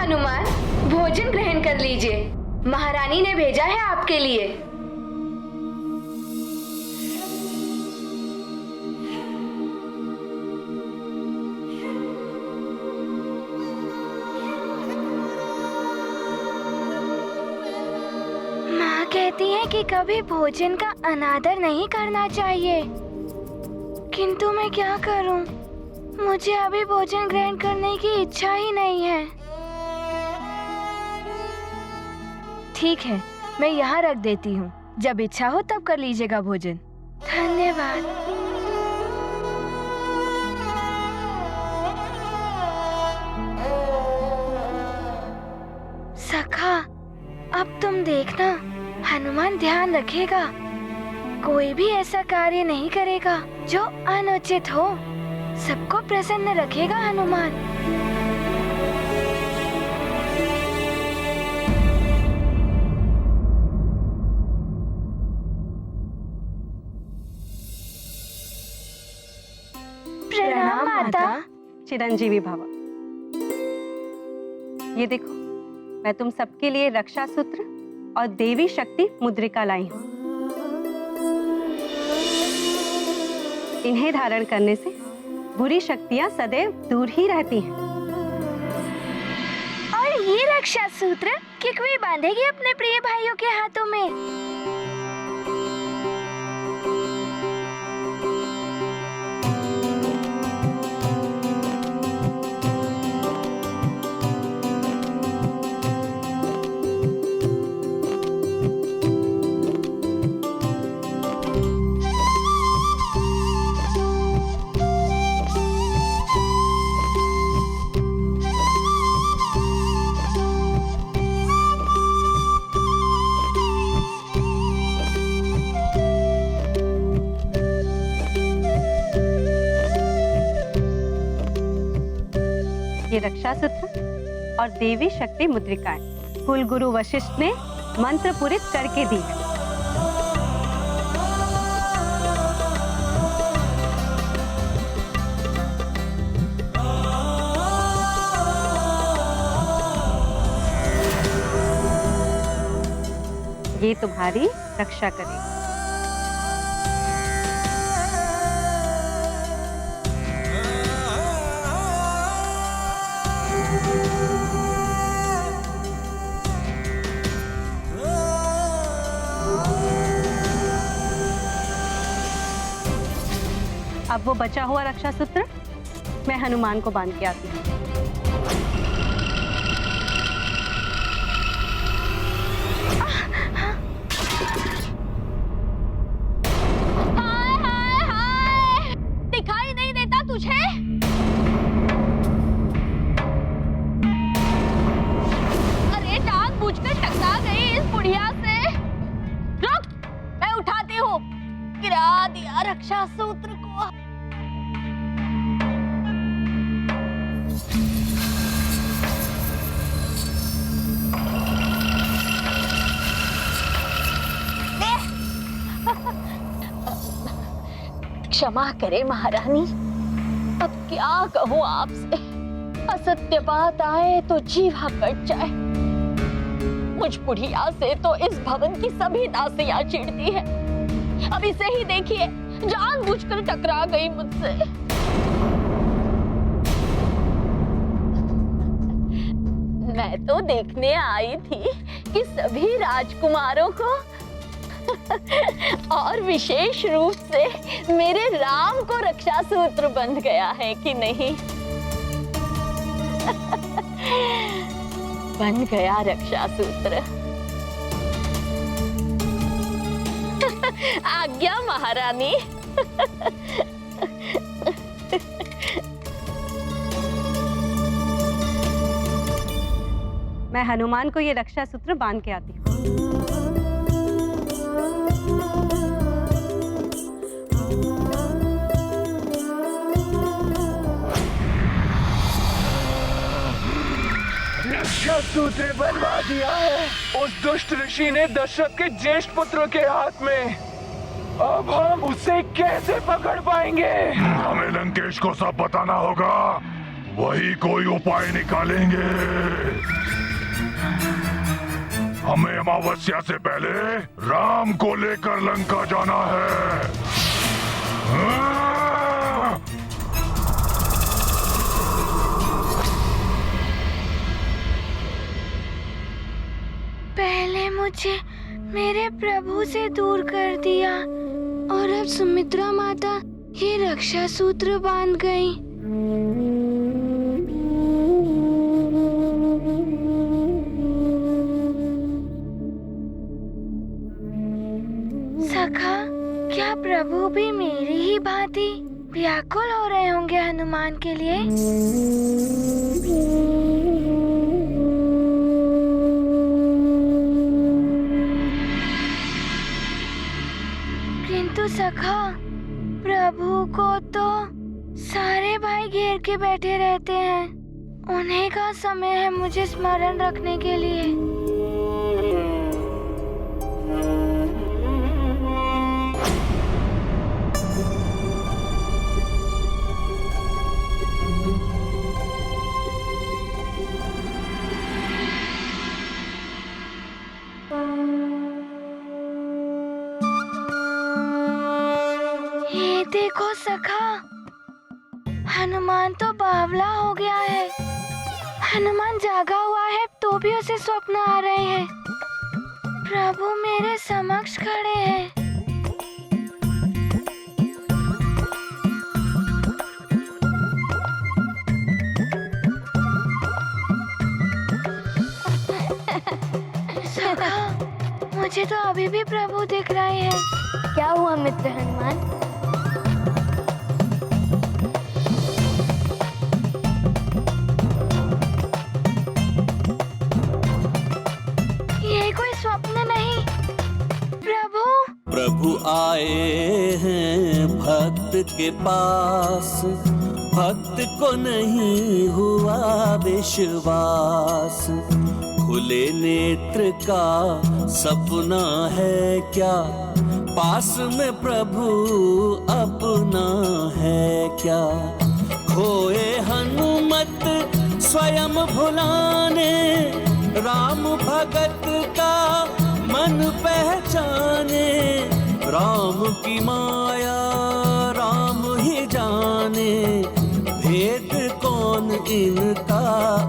हनुमान, भोजन ग्रहण कर लीजिए। महारानी ने भेजा है आपके लिए। माँ कहती है कि कभी भोजन का अनादर नहीं करना चाहिए, किंतु मैं क्या करूं? मुझे अभी भोजन ग्रहण करने की इच्छा ही नहीं है। ठीक है, मैं यहाँ रख देती हूँ। जब इच्छा हो तब कर लीजिएगा भोजन। धन्यवाद। सखा, अब तुम देखना, हनुमान ध्यान रखेगा। कोई भी ऐसा कार्य नहीं करेगा जो अनुचित हो। सबको प्रसन्न रखेगा हनुमान। प्रणाम माता। चिरंजीवी भव। ये देखो, मैं तुम सबके लिए रक्षा सूत्र और देवी शक्ति मुद्रिका लाई हूँ। इन्हें धारण करने से बुरी शक्तियाँ सदैव दूर ही रहती हैं। और ये रक्षा सूत्र किकवी बांधेगी अपने प्रिय भाइयों के हाथों में। ये रक्षा सूत्र और देवी शक्ति मुद्रिकाएं कुल गुरु वशिष्ठ ने मंत्र पूरित करके दी। ये तुम्हारी रक्षा करेगी। अब वो बचा हुआ रक्षा सूत्र मैं हनुमान को बांध के आती हूँ। हाय हाय हाय, दिखाई नहीं देता तुझे? अरे टांग बूझकर टकरा गई इस बुढ़िया से। रुक, मैं उठाती हूँ। गिरा दिया रक्षा सूत्र को। क्षमा करे महारानी, अब क्या कहूँ आपसे। असत्य बात आए तो जीवा कट जाए। मुझ बुढ़िया से तो इस भवन की सभी दासियां चिढ़ती है। अब इसे ही देखिए, जानबूझकर टकरा गई मुझसे। मैं तो देखने आई थी कि सभी राजकुमारों को और विशेष रूप से मेरे राम को रक्षा सूत्र बंध गया है कि नहीं। बन गया रक्षा सूत्र। आज्ञा महारानी। मैं हनुमान को ये रक्षा सूत्र बांध के आती हूँ। रक्षा सूत्र बनवा दिया है उस दुष्ट ऋषि ने दशरथ के ज्येष्ठ पुत्र के हाथ में। अब हम उसे कैसे पकड़ पाएंगे? हमें लंकेश को सब बताना होगा। वही कोई उपाय निकालेंगे। हमें अमावस्या से पहले राम को लेकर लंका जाना है। पहले मुझे मेरे प्रभु से दूर कर दिया और अब सुमित्रा माता ये रक्षा सूत्र बांध गई। सखा, क्या प्रभु भी मेरी ही भांति व्याकुल हो रहे होंगे हनुमान के लिए? किंतु सखा, प्रभु को तो सारे भाई घेर के बैठे रहते हैं। उन्हीं का समय है मुझे स्मरण रखने के लिए। ये देखो सखा, हनुमान तो बावला हो गया है। हनुमान जागा हुआ है तो भी उसे स्वप्न आ रहे हैं। प्रभु मेरे समक्ष खड़े हैं। सखा, मुझे तो अभी भी प्रभु दिख रहे हैं। क्या हुआ मित्र हनुमान? ये कोई स्वप्न नहीं, प्रभु। प्रभु आए हैं भक्त के पास, भक्त को नहीं हुआ विश्वास। खुले नेत्र का सपना है क्या, पास में प्रभु अपना है क्या। खोए हनुमत स्वयं भुलाने, राम भगत का मन पहचाने। राम की माया राम ही जाने, भेद कौन इनका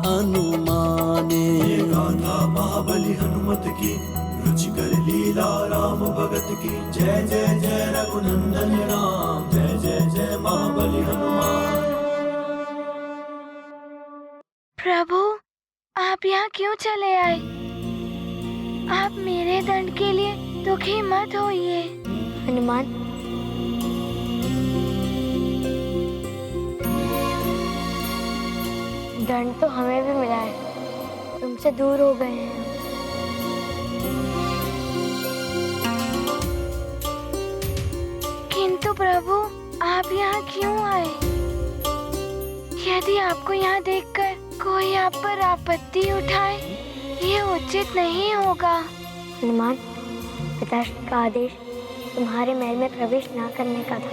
अनुमाने। गाथा महाबली हनुमत की, रुचिकर लीला राम भगत की। जय जय जय रघुनंदन राम, जय जय जय महाबली हनुमान। प्रभु, आप यहाँ क्यों चले आए? आप मेरे दंड के लिए दुखी मत होइए। हनुमान, दंड तो हमें भी मिला है, तुमसे दूर हो गए हैं। किंतु प्रभु, आप यहाँ क्यों आए? यदि आपको यहाँ देखकर कोई आप पर आपत्ति उठाए, ये उचित नहीं होगा। हनुमान, पिताश्री का आदेश तुम्हारे महल में प्रवेश ना करने का था,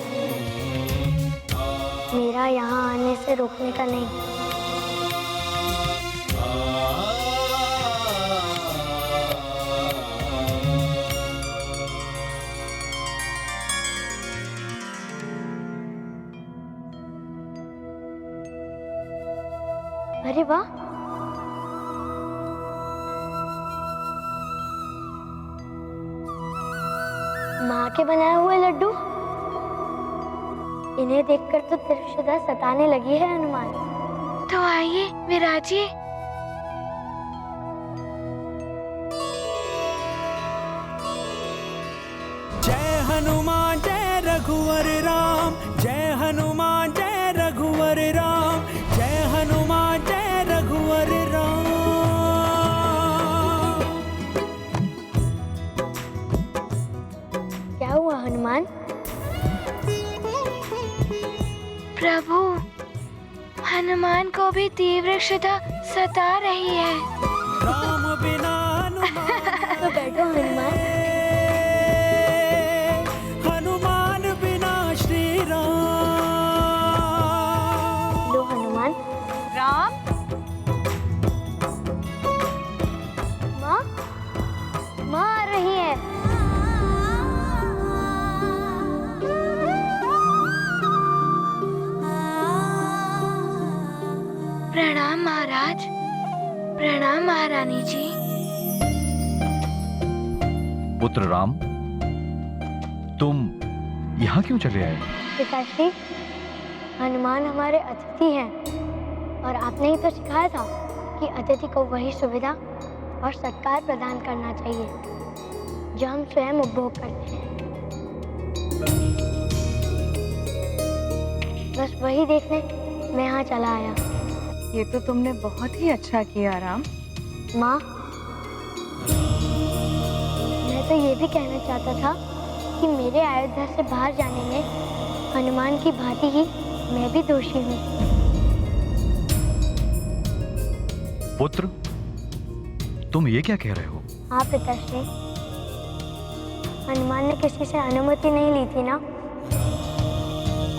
मेरा यहाँ आने से रोकने का नहीं। अरे वाह, माँ के बनाए हुए लड्डू। इन्हें देखकर तो त्रिशुदा सताने लगी है हनुमान। तो आइए विराजिए। जय हनुमान जय रघुवर राम, जय हनुमान जय रघुवर राम, जय हनुमान जय रघुवर राम। क्या हुआ हनुमान? प्रभु, हनुमान को भी तीव्र क्षुधा सता रही है। राम बिना हनुमान तो बैठो हनुमान। हनुमान बिना श्री राम। लो हनुमान, महाराज। प्रणाम महारानी जी। पुत्र राम, तुम यहाँ क्यों चले आए? पिताश्री, हनुमान हमारे अतिथि हैं और आपने ही तो सिखाया था कि अतिथि को वही सुविधा और सत्कार प्रदान करना चाहिए जो हम स्वयं उपभोग करते हैं। बस वही देखने मैं यहाँ चला आया। ये तो तुमने बहुत ही अच्छा किया राम। माँ, मैं तो ये भी कहना चाहता था कि मेरे अयोध्या से बाहर जाने में हनुमान की भांति ही मैं भी दोषी हूँ। पुत्र, तुम ये क्या कह रहे हो? हाँ पिताश्री, हनुमान ने किसी से अनुमति नहीं ली थी ना,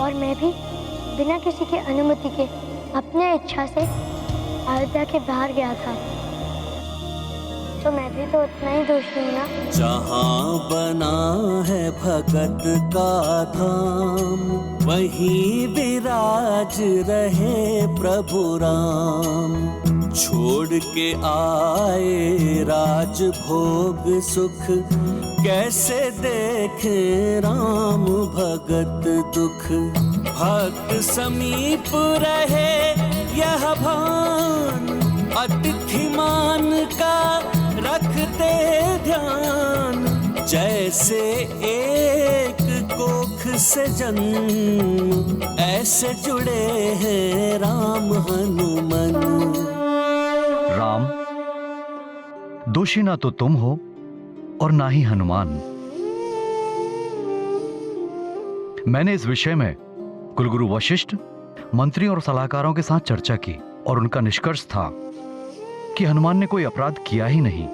और मैं भी बिना किसी की अनुमति के अपने इच्छा से अयोध्या के बाहर गया था, तो मैं भी तो उतना ही दोषी हूँ ना। जहाँ बना है भगत का धाम, वहीं विराज रहे प्रभु राम। छोड़ के आए राज भोग सुख, कैसे देखे राम भगत दुख। भक्त समीप रहे यह भान, अतिथि मान का रखते ध्यान। जैसे एक कोख से जन्म, ऐसे जुड़े हैं राम हनुमान। राम, दोषी ना तो तुम हो और ना ही हनुमान। मैंने इस विषय में कुलगुरु वशिष्ठ, मंत्री और सलाहकारों के साथ चर्चा की और उनका निष्कर्ष था कि हनुमान ने कोई अपराध किया ही नहीं।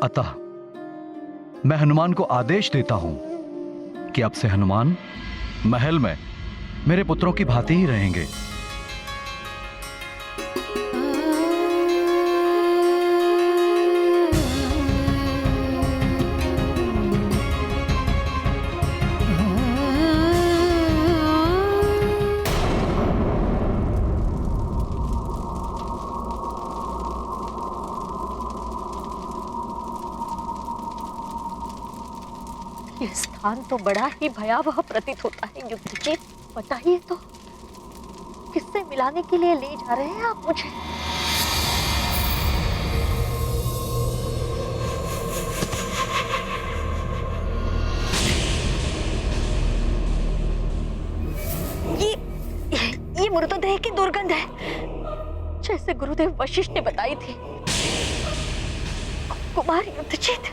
अतः मैं हनुमान को आदेश देता हूं कि अब से हनुमान महल में मेरे पुत्रों की भांति ही रहेंगे। ये स्थान तो बड़ा ही भयावह प्रतीत होता है युद्धजीत। बताइए तो, किससे मिलाने के लिए ले जा रहे हैं आप मुझे? ये मृतदेह की दुर्गंध है, जैसे गुरुदेव वशिष्ठ ने बताई थी। कुमार युद्धजीत,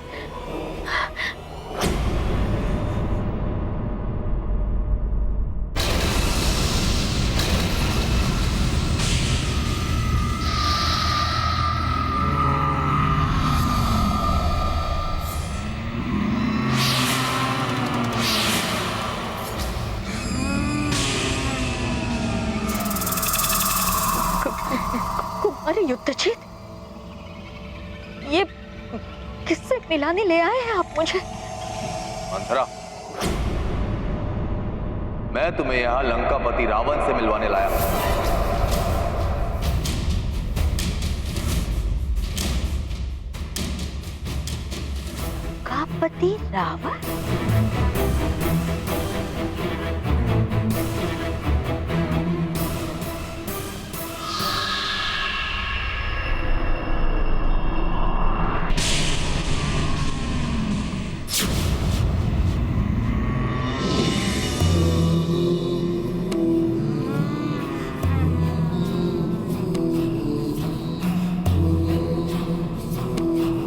अरे युद्धजीत, ये किससे मिलाने ले आए हैं आप मुझे? मंथरा, मैं तुम्हें यहाँ लंकापति रावण से मिलवाने लाया हूं। लंकापति रावण?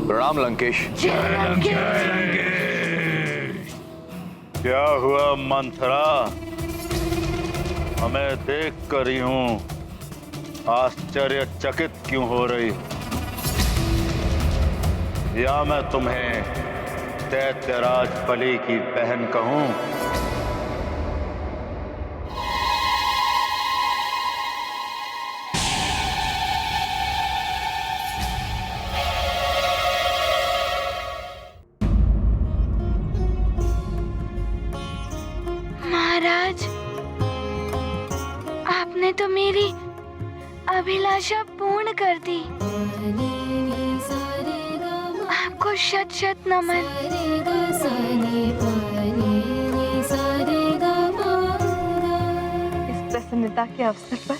प्रणाम लंकेश। क्या हुआ मंथरा? हमें देख कर ही हूं आश्चर्यचकित क्यों हो रही? या मैं तुम्हें दैत्यराज बलि की बहन कहूं? महाराज, आपने तो मेरी अभिलाषा पूर्ण कर दी। आपको शत शत नमन। इस प्रसन्नता के अवसर पर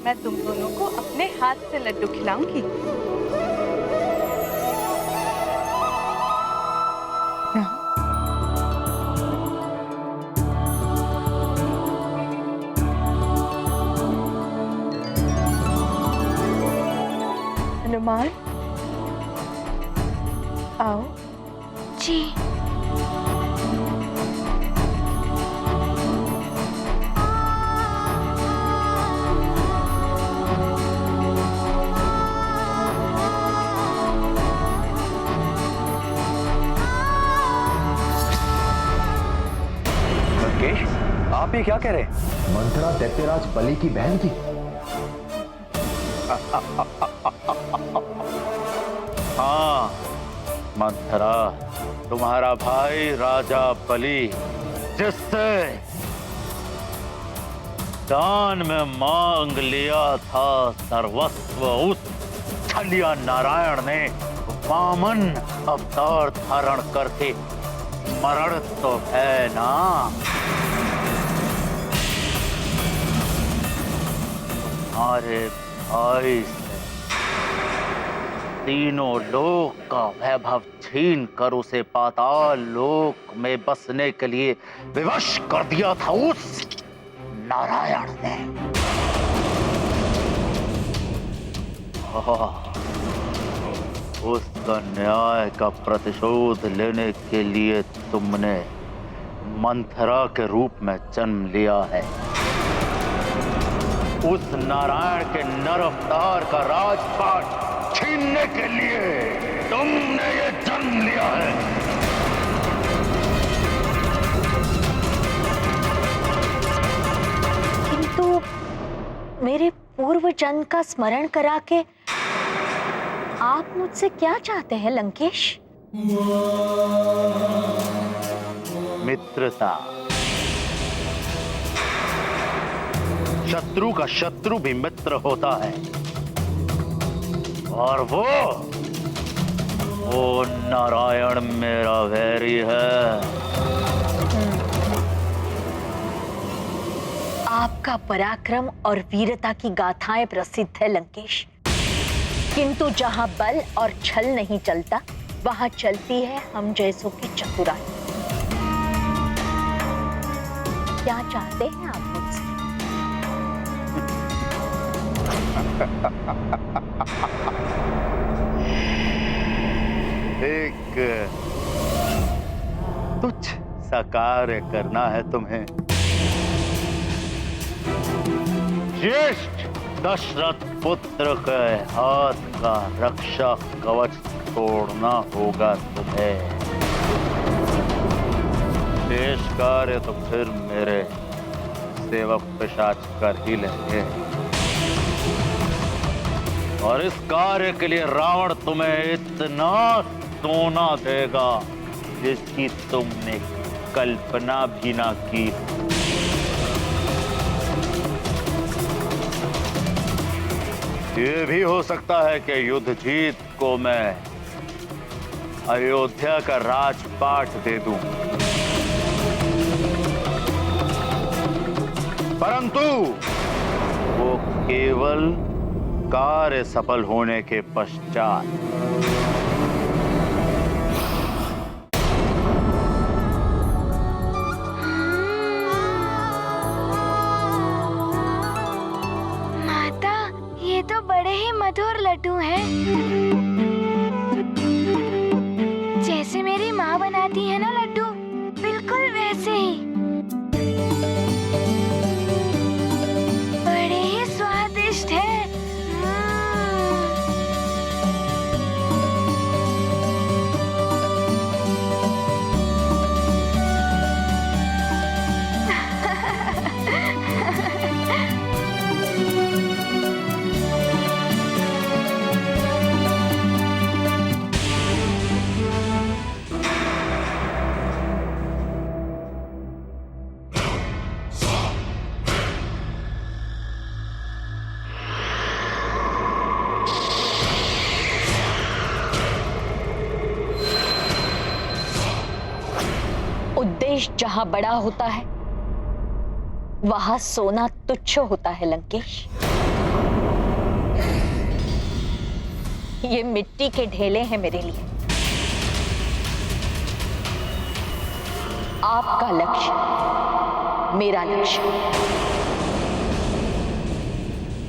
मैं तुम दोनों को अपने हाथ से लड्डू खिलाऊंगी। हनुमान, आओ। जी। लंकेश, आप ये क्या कह रहे हैं? मंथरा दैत्यराज बलि की बहन थी। हाँ मंथरा, तुम्हारा भाई राजा बलि, जिससे दान में मांग लिया था सर्वस्व, उस छलिया नारायण ने वामन अवतार धारण करके मरण तो है ना। तुम्हारे भाई से तीनों लोक का वैभव छीन कर उसे पाताल लोक में बसने के लिए विवश कर दिया था उस नारायण ने। उस न्याय का प्रतिशोध लेने के लिए तुमने मंथरा के रूप में जन्म लिया है। उस नारायण के नर अवतार का राजपाट छीनने के लिए तुमने ये जन्म लिया है। किंतु मेरे पूर्व जन्म का स्मरण करा के आप मुझसे क्या चाहते हैं लंकेश? मित्रता। शत्रु का शत्रु भी मित्र होता है, और वो नारायण मेरा वैरी है। आपका पराक्रम और वीरता की गाथाएं प्रसिद्ध है लंकेश, किंतु जहां बल और छल नहीं चलता, वहां चलती है हम जैसों की चतुराई। क्या चाहते हैं आप मुझसे? एक तुच्छ सा कार्य करना है तुम्हें। ज्येष्ठ दशरथ पुत्र के हाथ का रक्षा कवच तोड़ना होगा तुम्हें। शेष कार्य तो फिर मेरे सेवक पिशाच कर ही लेंगे, और इस कार्य के लिए रावण तुम्हें इतना सोना देगा जिसकी तुमने कल्पना भी ना की। ये भी हो सकता है कि युद्धजीत को मैं अयोध्या का राजपाट दे दूं, परंतु वो केवल कार्य सफल होने के पश्चात। माता, ये तो बड़े ही मधुर लड्डू हैं। जैसे मेरी माँ बनाती है ना लड्डू, बिल्कुल वैसे ही। बड़े ही स्वादिष्ट है। द्वेष जहां बड़ा होता है वहां सोना तुच्छ होता है लंकेश। ये मिट्टी के ढेले हैं मेरे लिए। आपका लक्ष्य मेरा लक्ष्य,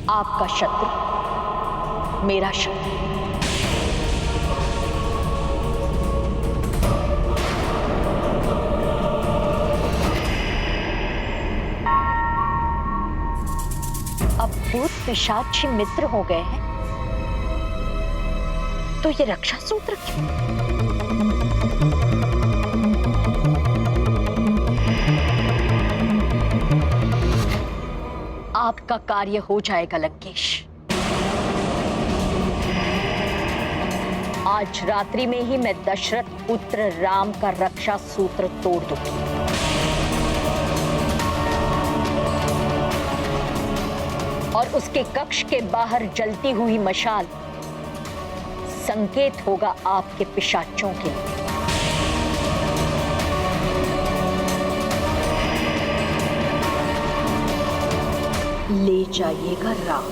आपका शत्रु मेरा शत्रु। अब भूत पिशाची मित्र हो गए हैं तो ये रक्षा सूत्र क्यों? आपका कार्य हो जाएगा लंकेश। आज रात्रि में ही मैं दशरथ पुत्र राम का रक्षा सूत्र तोड़ दूंगी। और उसके कक्ष के बाहर जलती हुई मशाल संकेत होगा आपके पिशाचों के लिए। ले जाइएगा राम।